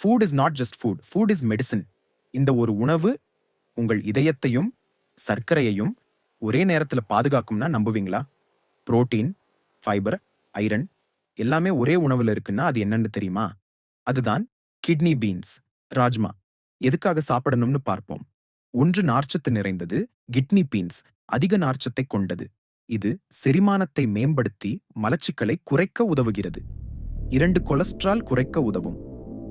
Food is not just food, food is medicine. இந்த ஒரு உணவு உங்கள் இதயத்தையும் சர்க்கரையையும் ஒரே நேரத்துல பாதுகாக்கும்னா நம்புவீங்களா? புரோட்டீன், ஃபைபர், ஐரன் எல்லாமே ஒரே உணவுல இருக்குன்னா அது என்னன்னு தெரியுமா? அதுதான் கிட்னி பீன்ஸ், ராஜ்மா. எதுக்காக சாப்பிடணும்னு பார்ப்போம். 1 நார்ச்சத்து நிறைந்தது. கிட்னி பீன்ஸ் அதிக நார்ச்சத்தை கொண்டது. இது செரிமானத்தை மேம்படுத்தி மலச்சிக்கலை குறைக்க உதவுகிறது. 2 கொலஸ்ட்ரால் குறைக்க உதவும்.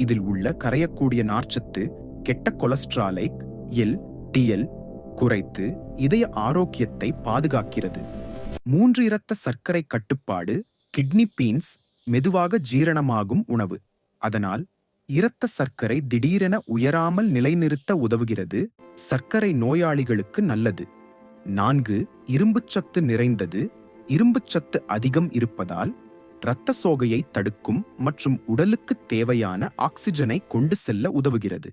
இதில் உள்ள கரையக்கூடிய நார்ச்சத்து கெட்ட கொலஸ்ட்ராலை எல் குறைத்து இதய ஆரோக்கியத்தை பாதுகாக்கிறது. 3 இரத்த சர்க்கரை கட்டுப்பாடு. கிட்னி பீன்ஸ் மெதுவாக ஜீரணமாகும் உணவு. அதனால் இரத்த சர்க்கரை திடீரென உயராமல் நிலைநிறுத்த உதவுகிறது. சர்க்கரை நோயாளிகளுக்கு நல்லது. 4 இரும்புச்சத்து நிறைந்தது. இரும்புச்சத்து அதிகம் இருப்பதால் இரத்த சோகையை தடுக்கும் மற்றும் உடலுக்கு தேவையான ஆக்சிஜனை கொண்டு செல்ல உதவுகிறது.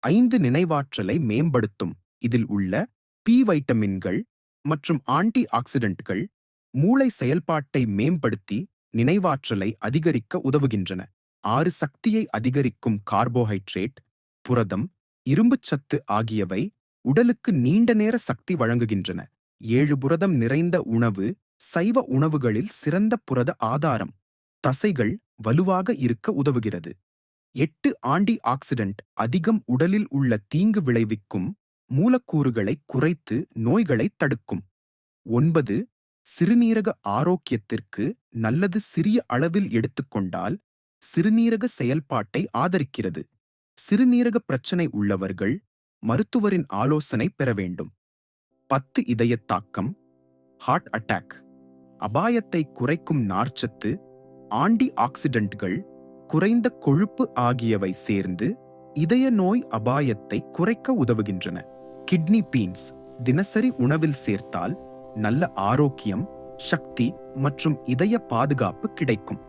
5 நினைவாற்றலை மேம்படுத்தும். இதில் உள்ள பி வைட்டமின்கள் மற்றும் ஆன்டி ஆக்சிடென்ட்கள் மூளை செயல்பாட்டை மேம்படுத்தி நினைவாற்றலை அதிகரிக்க உதவுகின்றன. 6 சக்தியை அதிகரிக்கும் கார்போஹைட்ரேட், புரதம், இரும்புச்சத்து ஆகியவை உடலுக்கு நீண்ட நேர சக்தி வழங்குகின்றன. 7 புரதம் நிறைந்த உணவு சைவ உணவுகளில் சிறந்த புரத ஆதாரம். தசைகள் வலுவாக இருக்க உதவுகிறது. 8 ஆன்டி ஆக்சிடென்ட் அதிகம் உடலில் உள்ள தீங்கு விளைவிக்கும் மூலக்கூறுகளை குறைத்து நோய்களை தடுக்கும். 9 சிறுநீரக ஆரோக்கியத்திற்கு நல்லது. சிறிய அளவில் எடுத்துக்கொண்டால் சிறுநீரக செயல்பாட்டை ஆதரிக்கிறது. சிறுநீரக பிரச்சனை உள்ளவர்கள் மருத்துவரின் ஆலோசனை பெற வேண்டும். 10 இதய தாக்கம், ஹார்ட் அட்டாக் அபாயத்தை குறைக்கும் நார்ச்சத்து, ஆன்டி ஆக்சிடென்ட்கள், குறைந்த கொழுப்பு ஆகியவை சேர்ந்து இதய நோய் அபாயத்தை குறைக்க உதவுகின்றன. கிட்னி பீன்ஸ் தினசரி உணவில் சேர்த்தால் நல்ல ஆரோக்கியம், சக்தி மற்றும் இதய பாதுகாப்பு கிடைக்கும்.